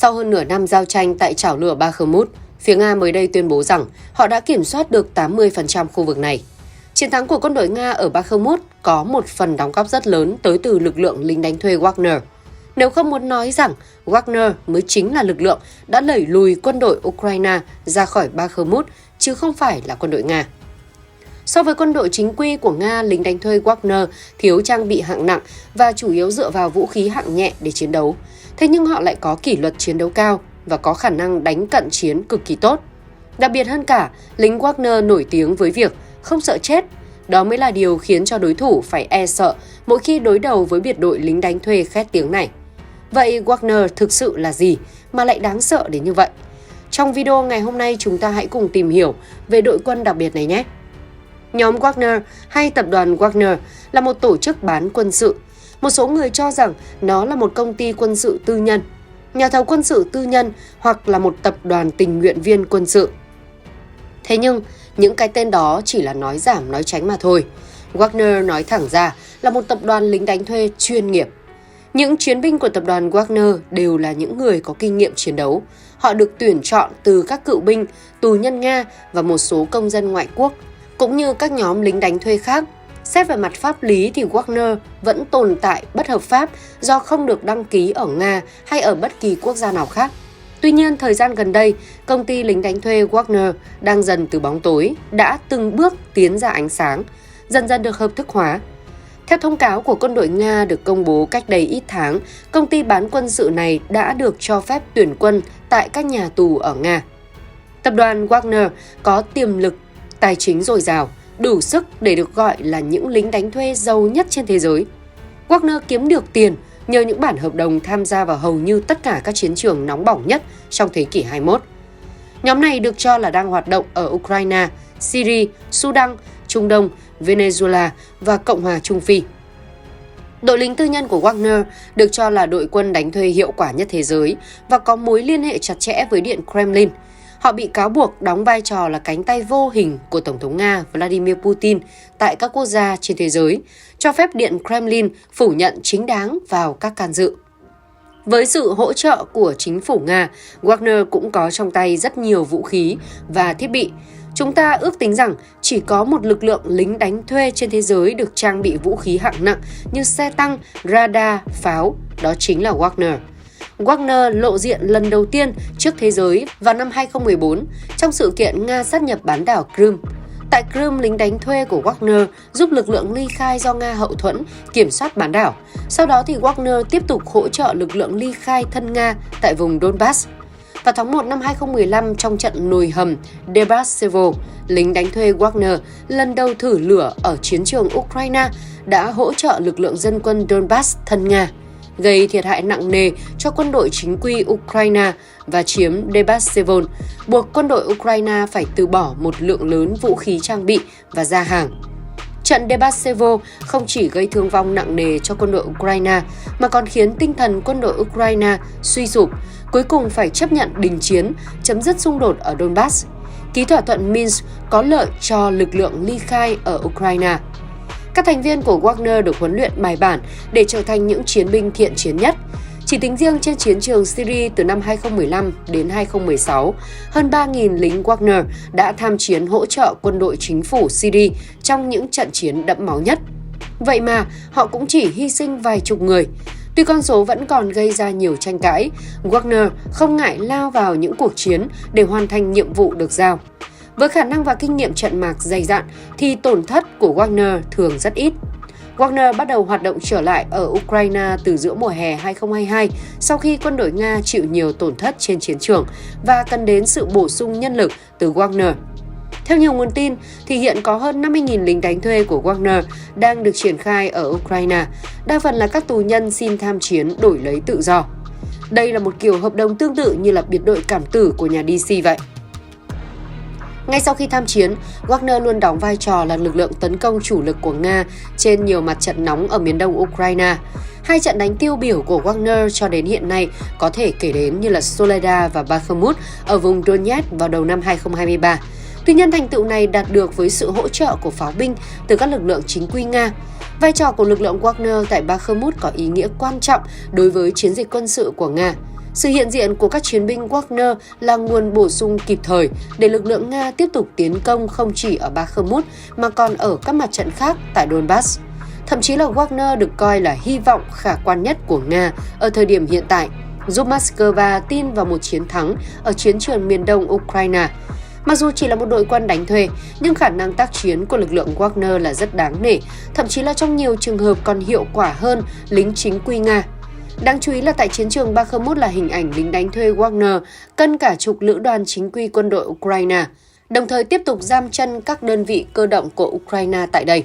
Sau hơn nửa năm giao tranh tại chảo lửa Bakhmut, phía Nga mới đây tuyên bố rằng họ đã kiểm soát được 80% khu vực này. Chiến thắng của quân đội Nga ở Bakhmut có một phần đóng góp rất lớn tới từ lực lượng lính đánh thuê Wagner. Nếu không muốn nói rằng Wagner mới chính là lực lượng đã đẩy lùi quân đội Ukraine ra khỏi Bakhmut, chứ không phải là quân đội Nga. So với quân đội chính quy của Nga, lính đánh thuê Wagner thiếu trang bị hạng nặng và chủ yếu dựa vào vũ khí hạng nhẹ để chiến đấu. Thế nhưng họ lại có kỷ luật chiến đấu cao và có khả năng đánh cận chiến cực kỳ tốt. Đặc biệt hơn cả, lính Wagner nổi tiếng với việc không sợ chết. Đó mới là điều khiến cho đối thủ phải e sợ mỗi khi đối đầu với biệt đội lính đánh thuê khét tiếng này. Vậy Wagner thực sự là gì mà lại đáng sợ đến như vậy? Trong video ngày hôm nay chúng ta hãy cùng tìm hiểu về đội quân đặc biệt này nhé. Nhóm Wagner hay tập đoàn Wagner là một tổ chức bán quân sự. Một số người cho rằng nó là một công ty quân sự tư nhân, nhà thầu quân sự tư nhân hoặc là một tập đoàn tình nguyện viên quân sự. Thế nhưng, những cái tên đó chỉ là nói giảm nói tránh mà thôi. Wagner nói thẳng ra là một tập đoàn lính đánh thuê chuyên nghiệp. Những chiến binh của tập đoàn Wagner đều là những người có kinh nghiệm chiến đấu. Họ được tuyển chọn từ các cựu binh, tù nhân Nga và một số công dân ngoại quốc, cũng như các nhóm lính đánh thuê khác. Xét về mặt pháp lý thì Wagner vẫn tồn tại bất hợp pháp do không được đăng ký ở Nga hay ở bất kỳ quốc gia nào khác. Tuy nhiên, thời gian gần đây, công ty lính đánh thuê Wagner đang dần từ bóng tối, đã từng bước tiến ra ánh sáng, dần dần được hợp thức hóa. Theo thông cáo của quân đội Nga được công bố cách đây ít tháng, công ty bán quân sự này đã được cho phép tuyển quân tại các nhà tù ở Nga. Tập đoàn Wagner có tiềm lực tài chính dồi dào, đủ sức để được gọi là những lính đánh thuê giàu nhất trên thế giới. Wagner kiếm được tiền nhờ những bản hợp đồng tham gia vào hầu như tất cả các chiến trường nóng bỏng nhất trong thế kỷ 21. Nhóm này được cho là đang hoạt động ở Ukraine, Syria, Sudan, Trung Đông, Venezuela và Cộng hòa Trung Phi. Đội lính tư nhân của Wagner được cho là đội quân đánh thuê hiệu quả nhất thế giới và có mối liên hệ chặt chẽ với Điện Kremlin. Họ bị cáo buộc đóng vai trò là cánh tay vô hình của Tổng thống Nga Vladimir Putin tại các quốc gia trên thế giới, cho phép Điện Kremlin phủ nhận chính đáng vào các can dự. Với sự hỗ trợ của chính phủ Nga, Wagner cũng có trong tay rất nhiều vũ khí và thiết bị. Chúng ta ước tính rằng chỉ có một lực lượng lính đánh thuê trên thế giới được trang bị vũ khí hạng nặng như xe tăng, radar, pháo, đó chính là Wagner. Wagner lộ diện lần đầu tiên trước thế giới vào năm 2014 trong sự kiện Nga sát nhập bán đảo Crimea. Tại Crimea, lính đánh thuê của Wagner giúp lực lượng ly khai do Nga hậu thuẫn kiểm soát bán đảo. Sau đó thì Wagner tiếp tục hỗ trợ lực lượng ly khai thân Nga tại vùng Donbass. Vào tháng 1 năm 2015, trong trận nồi hầm Debaltsevo, lính đánh thuê Wagner lần đầu thử lửa ở chiến trường Ukraine đã hỗ trợ lực lượng dân quân Donbass thân Nga, gây thiệt hại nặng nề cho quân đội chính quy Ukraine và chiếm Debaltsevo, buộc quân đội Ukraine phải từ bỏ một lượng lớn vũ khí trang bị và ra hàng. Trận Debaltsevo không chỉ gây thương vong nặng nề cho quân đội Ukraine mà còn khiến tinh thần quân đội Ukraine suy sụp, cuối cùng phải chấp nhận đình chiến, chấm dứt xung đột ở Donbass. Ký thỏa thuận Minsk có lợi cho lực lượng ly khai ở Ukraine. Các thành viên của Wagner được huấn luyện bài bản để trở thành những chiến binh thiện chiến nhất. Chỉ tính riêng trên chiến trường Syria từ năm 2015 đến 2016, hơn 3.000 lính Wagner đã tham chiến hỗ trợ quân đội chính phủ Syria trong những trận chiến đẫm máu nhất. Vậy mà họ cũng chỉ hy sinh vài chục người. Tuy con số vẫn còn gây ra nhiều tranh cãi, Wagner không ngại lao vào những cuộc chiến để hoàn thành nhiệm vụ được giao. Với khả năng và kinh nghiệm trận mạc dày dặn thì tổn thất của Wagner thường rất ít. Wagner bắt đầu hoạt động trở lại ở Ukraine từ giữa mùa hè 2022 sau khi quân đội Nga chịu nhiều tổn thất trên chiến trường và cần đến sự bổ sung nhân lực từ Wagner. Theo nhiều nguồn tin, thì hiện có hơn 50.000 lính đánh thuê của Wagner đang được triển khai ở Ukraine, đa phần là các tù nhân xin tham chiến đổi lấy tự do. Đây là một kiểu hợp đồng tương tự như là biệt đội cảm tử của nhà DC vậy. Ngay sau khi tham chiến, Wagner luôn đóng vai trò là lực lượng tấn công chủ lực của Nga trên nhiều mặt trận nóng ở miền đông Ukraine. Hai trận đánh tiêu biểu của Wagner cho đến hiện nay có thể kể đến như là Soledar và Bakhmut ở vùng Donetsk vào đầu năm 2023. Tuy nhiên, thành tựu này đạt được với sự hỗ trợ của pháo binh từ các lực lượng chính quy Nga. Vai trò của lực lượng Wagner tại Bakhmut có ý nghĩa quan trọng đối với chiến dịch quân sự của Nga. Sự hiện diện của các chiến binh Wagner là nguồn bổ sung kịp thời để lực lượng Nga tiếp tục tiến công không chỉ ở Bakhmut mà còn ở các mặt trận khác tại Donbass. Thậm chí là Wagner được coi là hy vọng khả quan nhất của Nga ở thời điểm hiện tại, giúp Moscow tin vào một chiến thắng ở chiến trường miền đông Ukraine. Mặc dù chỉ là một đội quân đánh thuê, nhưng khả năng tác chiến của lực lượng Wagner là rất đáng nể, thậm chí là trong nhiều trường hợp còn hiệu quả hơn lính chính quy Nga. Đáng chú ý là tại chiến trường Bakhmut là hình ảnh lính đánh thuê Wagner cân cả chục lữ đoàn chính quy quân đội Ukraine, đồng thời tiếp tục giam chân các đơn vị cơ động của Ukraine tại đây.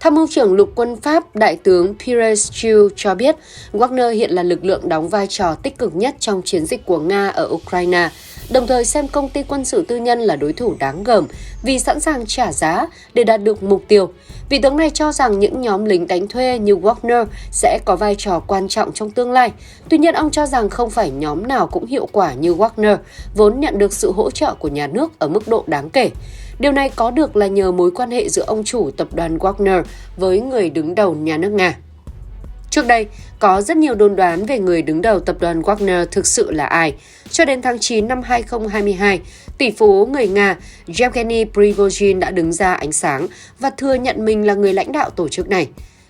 Tham mưu trưởng lục quân Pháp Đại tướng Pierre Chiu cho biết Wagner hiện là lực lượng đóng vai trò tích cực nhất trong chiến dịch của Nga ở Ukraine, đồng thời xem công ty quân sự tư nhân là đối thủ đáng gờm vì sẵn sàng trả giá để đạt được mục tiêu. Vị tướng này cho rằng những nhóm lính đánh thuê như Wagner sẽ có vai trò quan trọng trong tương lai. Tuy nhiên, ông cho rằng không phải nhóm nào cũng hiệu quả như Wagner, vốn nhận được sự hỗ trợ của nhà nước ở mức độ đáng kể. Điều này có được là nhờ mối quan hệ giữa ông chủ tập đoàn Wagner với người đứng đầu nhà nước Nga. Trước đây, có rất nhiều đồn đoán về người đứng đầu tập đoàn Wagner thực sự là ai. Cho đến tháng 9 năm 2022, tỷ phú người Nga Yevgeny Prigozhin đã đứng ra ánh sáng và thừa nhận mình là người lãnh đạo tổ chức này.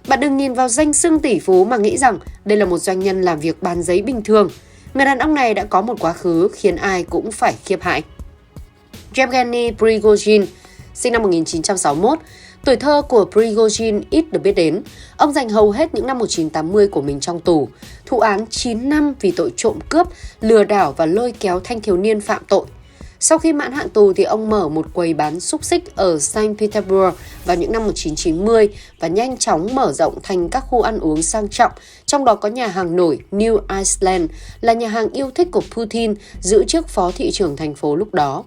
Bạn đừng nhìn vào danh xưng tỷ phú mà nghĩ rằng đây là một doanh nhân làm việc bán giấy bình thường. Người đàn ông này đã có một quá khứ khiến ai cũng phải khiếp hãi. Yevgeny Prigozhin, sinh năm 1961, tuổi thơ của Prigozhin ít được biết đến. Ông dành hầu hết những năm 1980 của mình trong tù, thụ án 9 năm vì tội trộm cướp, lừa đảo và lôi kéo thanh thiếu niên phạm tội. Sau khi mãn hạn tù thì ông mở một quầy bán xúc xích ở Saint Petersburg vào những năm 1990 và nhanh chóng mở rộng thành các khu ăn uống sang trọng, trong đó có nhà hàng nổi New Iceland là nhà hàng yêu thích của Putin, giữ chức phó thị trưởng thành phố lúc đó.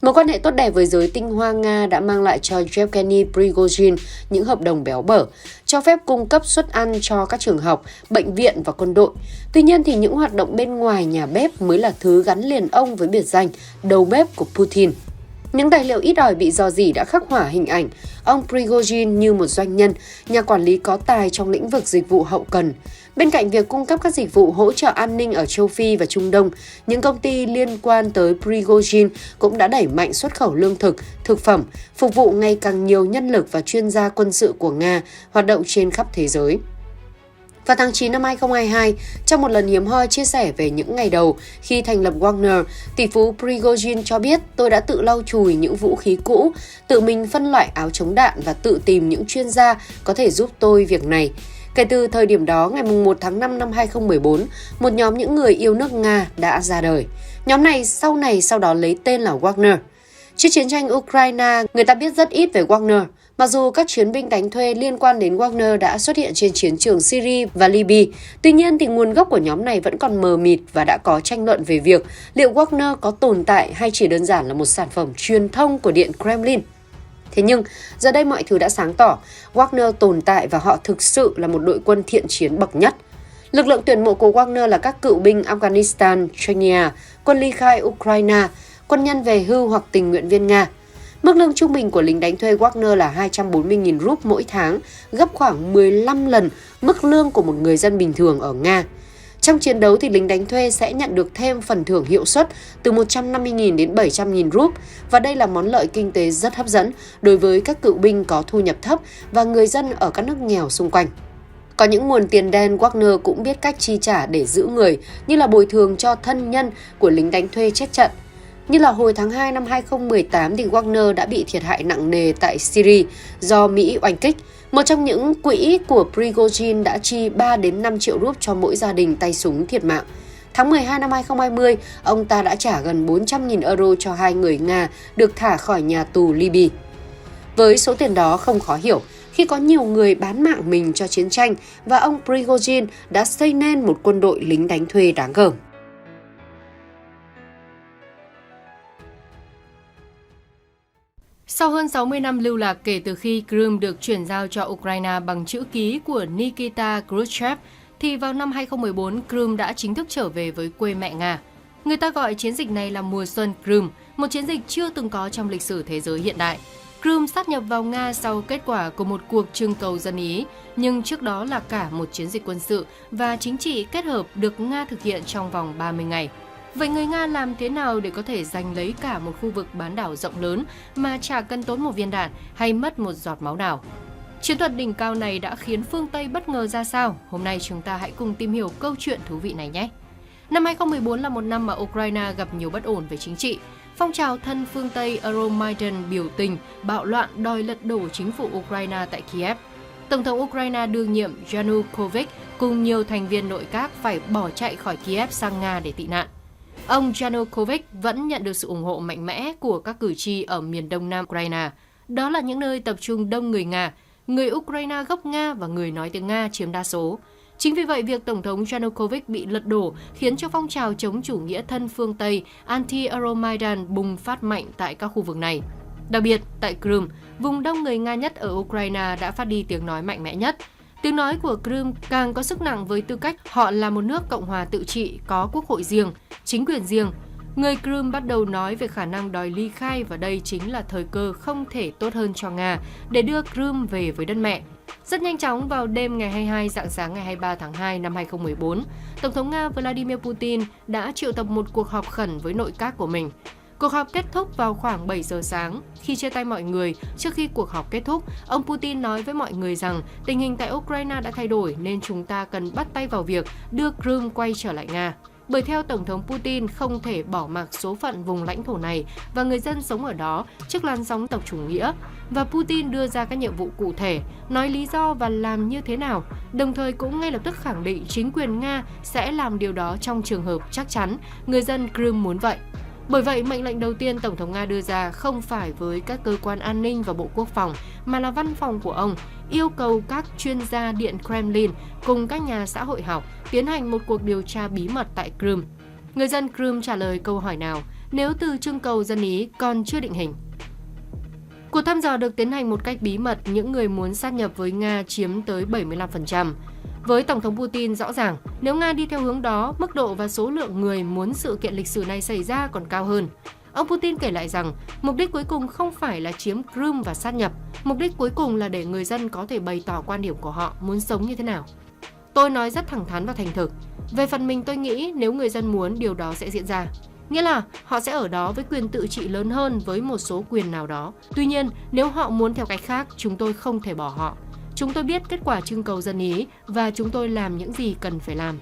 Mối quan hệ tốt đẹp với giới tinh hoa Nga đã mang lại cho Yevgeny Prigozhin những hợp đồng béo bở, cho phép cung cấp suất ăn cho các trường học, bệnh viện và quân đội. Tuy nhiên thì những hoạt động bên ngoài nhà bếp mới là thứ gắn liền ông với biệt danh đầu bếp của Putin. Những tài liệu ít ỏi bị rò rỉ đã khắc họa hình ảnh ông Prigozhin như một doanh nhân, nhà quản lý có tài trong lĩnh vực dịch vụ hậu cần. Bên cạnh việc cung cấp các dịch vụ hỗ trợ an ninh ở châu Phi và Trung Đông, những công ty liên quan tới Prigozhin cũng đã đẩy mạnh xuất khẩu lương thực, thực phẩm, phục vụ ngày càng nhiều nhân lực và chuyên gia quân sự của Nga hoạt động trên khắp thế giới. Vào tháng 9 năm 2022, trong một lần hiếm hoi chia sẻ về những ngày đầu khi thành lập Wagner, tỷ phú Prigozhin cho biết: "Tôi đã tự lau chùi những vũ khí cũ, tự mình phân loại áo chống đạn và tự tìm những chuyên gia có thể giúp tôi việc này." Kể từ thời điểm đó, ngày 1 tháng 5 năm 2014, một nhóm những người yêu nước Nga đã ra đời. Nhóm này sau đó lấy tên là Wagner. Trước chiến tranh Ukraine, người ta biết rất ít về Wagner. Mặc dù các chiến binh đánh thuê liên quan đến Wagner đã xuất hiện trên chiến trường Syria và Libya, tuy nhiên thì nguồn gốc của nhóm này vẫn còn mờ mịt và đã có tranh luận về việc liệu Wagner có tồn tại hay chỉ đơn giản là một sản phẩm truyền thông của Điện Kremlin. Thế nhưng, giờ đây mọi thứ đã sáng tỏ, Wagner tồn tại và họ thực sự là một đội quân thiện chiến bậc nhất. Lực lượng tuyển mộ của Wagner là các cựu binh Afghanistan, Chechnya, quân ly khai Ukraine, quân nhân về hưu hoặc tình nguyện viên Nga. Mức lương trung bình của lính đánh thuê Wagner là 240.000 rúp mỗi tháng, gấp khoảng 15 lần mức lương của một người dân bình thường ở Nga. Trong chiến đấu thì lính đánh thuê sẽ nhận được thêm phần thưởng hiệu suất từ 150.000 đến 700.000 rúp và đây là món lợi kinh tế rất hấp dẫn đối với các cựu binh có thu nhập thấp và người dân ở các nước nghèo xung quanh. Có những nguồn tiền đen, Wagner cũng biết cách chi trả để giữ người, như là bồi thường cho thân nhân của lính đánh thuê chết trận. Như là hồi tháng 2 năm 2018 thì Wagner đã bị thiệt hại nặng nề tại Syria do Mỹ oanh kích. Một trong những quỹ của Prigozhin đã chi 3 đến 5 triệu rúp cho mỗi gia đình tay súng thiệt mạng. Tháng 12 năm 2020, ông ta đã trả gần 400.000 euro cho 2 người Nga được thả khỏi nhà tù Libya. Với số tiền đó không khó hiểu khi có nhiều người bán mạng mình cho chiến tranh và ông Prigozhin đã xây nên một quân đội lính đánh thuê đáng gờm. Sau hơn 60 năm lưu lạc kể từ khi Crimea được chuyển giao cho Ukraine bằng chữ ký của Nikita Khrushchev, thì vào năm 2014, Crimea đã chính thức trở về với quê mẹ Nga. Người ta gọi chiến dịch này là mùa xuân Crimea, một chiến dịch chưa từng có trong lịch sử thế giới hiện đại. Crimea sát nhập vào Nga sau kết quả của một cuộc trưng cầu dân Ý, nhưng trước đó là cả một chiến dịch quân sự và chính trị kết hợp được Nga thực hiện trong vòng 30 ngày. Vậy người Nga làm thế nào để có thể giành lấy cả một khu vực bán đảo rộng lớn mà chả cần tốn một viên đạn hay mất một giọt máu nào? Chiến thuật đỉnh cao này đã khiến phương Tây bất ngờ ra sao? Hôm nay chúng ta hãy cùng tìm hiểu câu chuyện thú vị này nhé! Năm 2014 là một năm mà Ukraine gặp nhiều bất ổn về chính trị. Phong trào thân phương Tây Euromaidan biểu tình, bạo loạn đòi lật đổ chính phủ Ukraine tại Kiev. Tổng thống Ukraine đương nhiệm Yanukovych cùng nhiều thành viên nội các phải bỏ chạy khỏi Kiev sang Nga để tị nạn. Ông Yanukovych vẫn nhận được sự ủng hộ mạnh mẽ của các cử tri ở miền đông nam Ukraine. Đó là những nơi tập trung đông người Nga, người Ukraine gốc Nga và người nói tiếng Nga chiếm đa số. Chính vì vậy, việc Tổng thống Yanukovych bị lật đổ khiến cho phong trào chống chủ nghĩa thân phương Tây anti-Euromaidan bùng phát mạnh tại các khu vực này. Đặc biệt, tại Crimea, vùng đông người Nga nhất ở Ukraine đã phát đi tiếng nói mạnh mẽ nhất. Tiếng nói của Crimea càng có sức nặng với tư cách họ là một nước cộng hòa tự trị, có quốc hội riêng, chính quyền riêng. Người Crimea bắt đầu nói về khả năng đòi ly khai và đây chính là thời cơ không thể tốt hơn cho Nga để đưa Crimea về với đất mẹ. Rất nhanh chóng vào đêm ngày 22 rạng sáng ngày 23 tháng 2 năm 2014, Tổng thống Nga Vladimir Putin đã triệu tập một cuộc họp khẩn với nội các của mình. Cuộc họp kết thúc vào khoảng 7 giờ sáng. Khi chia tay mọi người, trước khi cuộc họp kết thúc, ông Putin nói với mọi người rằng tình hình tại Ukraine đã thay đổi nên chúng ta cần bắt tay vào việc đưa Crimea quay trở lại Nga. Bởi theo Tổng thống Putin không thể bỏ mặc số phận vùng lãnh thổ này và người dân sống ở đó trước làn sóng tộc chủ nghĩa. Và Putin đưa ra các nhiệm vụ cụ thể, nói lý do và làm như thế nào, đồng thời cũng ngay lập tức khẳng định chính quyền Nga sẽ làm điều đó trong trường hợp chắc chắn người dân Crimea muốn vậy. Bởi vậy, mệnh lệnh đầu tiên Tổng thống Nga đưa ra không phải với các cơ quan an ninh và Bộ Quốc phòng, mà là văn phòng của ông, yêu cầu các chuyên gia Điện Kremlin cùng các nhà xã hội học tiến hành một cuộc điều tra bí mật tại Crimea. Người dân Crimea trả lời câu hỏi nào nếu từ trưng cầu dân Ý còn chưa định hình. Cuộc thăm dò được tiến hành một cách bí mật, những người muốn sát nhập với Nga chiếm tới 75%. Với Tổng thống Putin rõ ràng, nếu Nga đi theo hướng đó, mức độ và số lượng người muốn sự kiện lịch sử này xảy ra còn cao hơn. Ông Putin kể lại rằng, mục đích cuối cùng không phải là chiếm Crimea và sát nhập, mục đích cuối cùng là để người dân có thể bày tỏ quan điểm của họ muốn sống như thế nào. Tôi nói rất thẳng thắn và thành thực. Về phần mình tôi nghĩ nếu người dân muốn điều đó sẽ diễn ra. Nghĩa là họ sẽ ở đó với quyền tự trị lớn hơn với một số quyền nào đó. Tuy nhiên, nếu họ muốn theo cách khác, chúng tôi không thể bỏ họ. Chúng tôi biết kết quả trưng cầu dân Ý và chúng tôi làm những gì cần phải làm.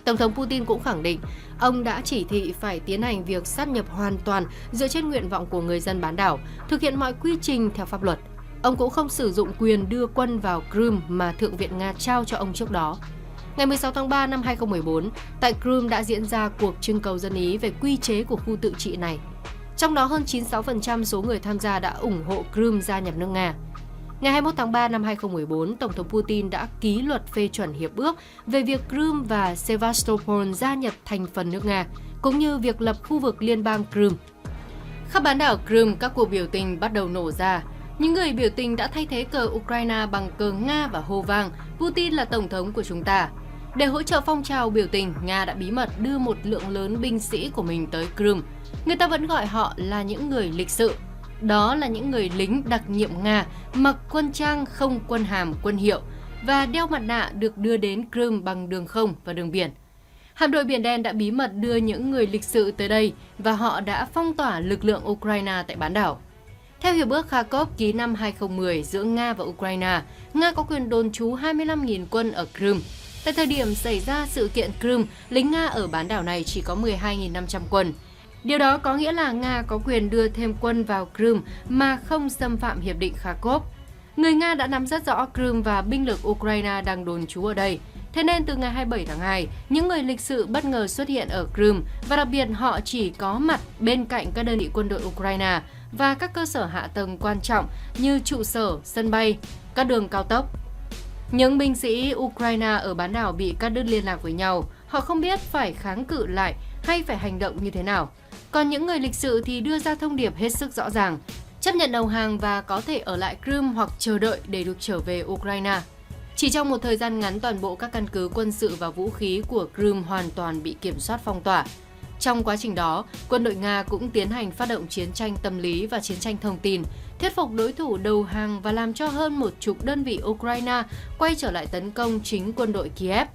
Tổng thống Putin cũng khẳng định ông đã chỉ thị phải tiến hành việc sát nhập hoàn toàn dựa trên nguyện vọng của người dân bán đảo, thực hiện mọi quy trình theo pháp luật. Ông cũng không sử dụng quyền đưa quân vào Crimea mà Thượng viện Nga trao cho ông trước đó. Ngày 16 tháng 3 năm 2014, tại Crimea đã diễn ra cuộc trưng cầu dân Ý về quy chế của khu tự trị này. Trong đó hơn 96% số người tham gia đã ủng hộ Crimea gia nhập nước Nga. Ngày 21 tháng 3 năm 2014, Tổng thống Putin đã ký luật phê chuẩn hiệp ước về việc Crimea và Sevastopol gia nhập thành phần nước Nga, cũng như việc lập khu vực liên bang Crimea. Khắp bán đảo Crimea, các cuộc biểu tình bắt đầu nổ ra. Những người biểu tình đã thay thế cờ Ukraine bằng cờ Nga và hô vang Putin là tổng thống của chúng ta. Để hỗ trợ phong trào biểu tình, Nga đã bí mật đưa một lượng lớn binh sĩ của mình tới Crimea. Người ta vẫn gọi họ là những người lịch sự. Đó là những người lính đặc nhiệm Nga mặc quân trang không quân hàm quân hiệu và đeo mặt nạ được đưa đến Crimea bằng đường không và đường biển. Hạm đội Biển Đen đã bí mật đưa những người lịch sự tới đây và họ đã phong tỏa lực lượng Ukraine tại bán đảo. Theo Hiệp ước Kharkov ký năm 2010 giữa Nga và Ukraine, Nga có quyền đồn trú 25.000 quân ở Crimea. Tại thời điểm xảy ra sự kiện Crimea, lính Nga ở bán đảo này chỉ có 12.500 quân. Điều đó có nghĩa là Nga có quyền đưa thêm quân vào Crimea mà không xâm phạm Hiệp định Kharkov. Người Nga đã nắm rất rõ Crimea và binh lực Ukraine đang đồn trú ở đây. Thế nên từ ngày 27 tháng 2, những người lịch sự bất ngờ xuất hiện ở Crimea và đặc biệt họ chỉ có mặt bên cạnh các đơn vị quân đội Ukraine và các cơ sở hạ tầng quan trọng như trụ sở, sân bay, các đường cao tốc. Những binh sĩ Ukraine ở bán đảo bị cắt đứt liên lạc với nhau, họ không biết phải kháng cự lại hay phải hành động như thế nào. Còn những người lịch sự thì đưa ra thông điệp hết sức rõ ràng, chấp nhận đầu hàng và có thể ở lại Crimea hoặc chờ đợi để được trở về Ukraine. Chỉ trong một thời gian ngắn, toàn bộ các căn cứ quân sự và vũ khí của Crimea hoàn toàn bị kiểm soát phong tỏa. Trong quá trình đó, quân đội Nga cũng tiến hành phát động chiến tranh tâm lý và chiến tranh thông tin, thuyết phục đối thủ đầu hàng và làm cho hơn 10 đơn vị Ukraine quay trở lại tấn công chính quân đội Kiev.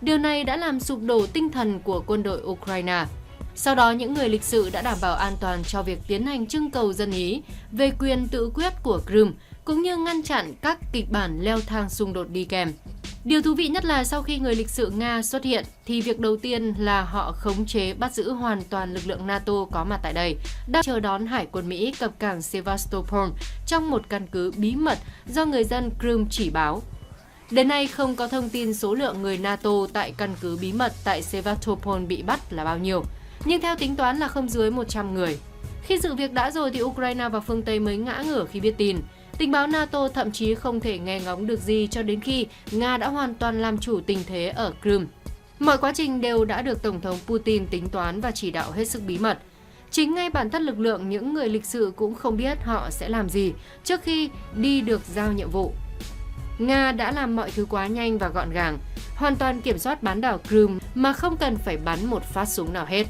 Điều này đã làm sụp đổ tinh thần của quân đội Ukraine. Sau đó, những người lịch sự đã đảm bảo an toàn cho việc tiến hành trưng cầu dân Ý về quyền tự quyết của Crimea, cũng như ngăn chặn các kịch bản leo thang xung đột đi kèm. Điều thú vị nhất là sau khi người lịch sự Nga xuất hiện, thì việc đầu tiên là họ khống chế bắt giữ hoàn toàn lực lượng NATO có mặt tại đây, đang chờ đón hải quân Mỹ cập cảng Sevastopol trong một căn cứ bí mật do người dân Crimea chỉ báo. Đến nay không có thông tin số lượng người NATO tại căn cứ bí mật tại Sevastopol bị bắt là bao nhiêu, nhưng theo tính toán là không dưới 100 người. Khi sự việc đã rồi thì Ukraine và phương Tây mới ngã ngửa khi biết tin. Tình báo NATO thậm chí không thể nghe ngóng được gì cho đến khi Nga đã hoàn toàn làm chủ tình thế ở Crimea. Mọi quá trình đều đã được Tổng thống Putin tính toán và chỉ đạo hết sức bí mật. Chính ngay bản thân lực lượng, những người lịch sự cũng không biết họ sẽ làm gì trước khi đi được giao nhiệm vụ. Nga đã làm mọi thứ quá nhanh và gọn gàng, hoàn toàn kiểm soát bán đảo Crimea mà không cần phải bắn một phát súng nào hết.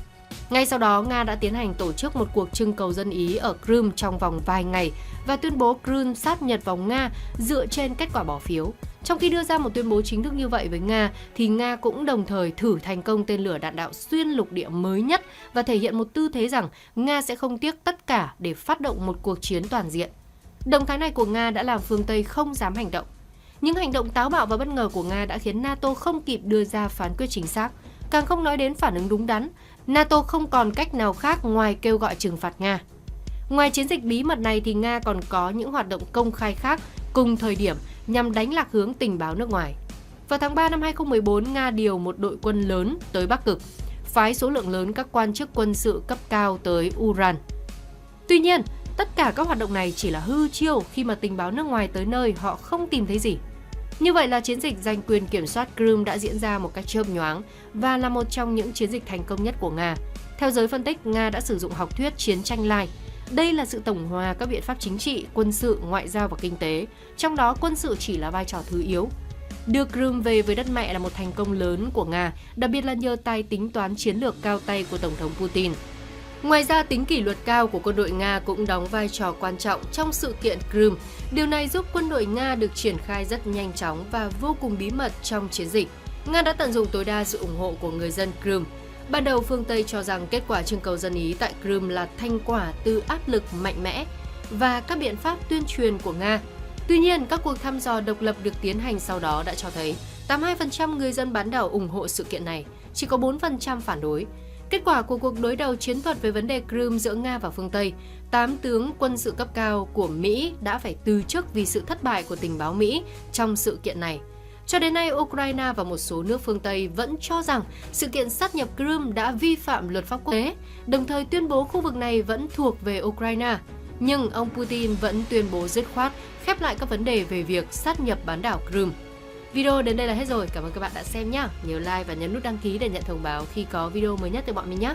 Ngay sau đó, Nga đã tiến hành tổ chức một cuộc trưng cầu dân Ý ở Crimea trong vòng vài ngày và tuyên bố Crimea sáp nhập vào Nga dựa trên kết quả bỏ phiếu. Trong khi đưa ra một tuyên bố chính thức như vậy với Nga, thì Nga cũng đồng thời thử thành công tên lửa đạn đạo xuyên lục địa mới nhất và thể hiện một tư thế rằng Nga sẽ không tiếc tất cả để phát động một cuộc chiến toàn diện. Động thái này của Nga đã làm phương Tây không dám hành động. Những hành động táo bạo và bất ngờ của Nga đã khiến NATO không kịp đưa ra phán quyết chính xác, càng không nói đến phản ứng đúng đắn. NATO không còn cách nào khác ngoài kêu gọi trừng phạt Nga. Ngoài chiến dịch bí mật này thì Nga còn có những hoạt động công khai khác cùng thời điểm nhằm đánh lạc hướng tình báo nước ngoài. Vào tháng 3 năm 2014, Nga điều một đội quân lớn tới Bắc Cực, phái số lượng lớn các quan chức quân sự cấp cao tới Uran. Tuy nhiên, tất cả các hoạt động này chỉ là hư chiêu khi mà tình báo nước ngoài tới nơi họ không tìm thấy gì. Như vậy là chiến dịch giành quyền kiểm soát Crimea đã diễn ra một cách chớp nhoáng và là một trong những chiến dịch thành công nhất của Nga. Theo giới phân tích, Nga đã sử dụng học thuyết chiến tranh lai. Đây là sự tổng hòa các biện pháp chính trị, quân sự, ngoại giao và kinh tế, trong đó quân sự chỉ là vai trò thứ yếu. Đưa Crimea về với đất mẹ là một thành công lớn của Nga, đặc biệt là nhờ tài tính toán chiến lược cao tay của Tổng thống Putin. Ngoài ra, tính kỷ luật cao của quân đội Nga cũng đóng vai trò quan trọng trong sự kiện Crimea. Điều này giúp quân đội Nga được triển khai rất nhanh chóng và vô cùng bí mật trong chiến dịch. Nga đã tận dụng tối đa sự ủng hộ của người dân Crimea. Ban đầu, phương Tây cho rằng kết quả trưng cầu dân Ý tại Crimea là thành quả từ áp lực mạnh mẽ và các biện pháp tuyên truyền của Nga. Tuy nhiên, các cuộc thăm dò độc lập được tiến hành sau đó đã cho thấy 82% người dân bán đảo ủng hộ sự kiện này, chỉ có 4% phản đối. Kết quả của cuộc đối đầu chiến thuật về vấn đề Crimea giữa Nga và phương Tây, 8 tướng quân sự cấp cao của Mỹ đã phải từ chức vì sự thất bại của tình báo Mỹ trong sự kiện này. Cho đến nay, Ukraine và một số nước phương Tây vẫn cho rằng sự kiện sát nhập Crimea đã vi phạm luật pháp quốc tế, đồng thời tuyên bố khu vực này vẫn thuộc về Ukraine. Nhưng ông Putin vẫn tuyên bố dứt khoát khép lại các vấn đề về việc sát nhập bán đảo Crimea. Video đến đây là hết rồi. Cảm ơn các bạn đã xem nhé. Nhớ like và nhấn nút đăng ký để nhận thông báo khi có video mới nhất từ bọn mình nhé.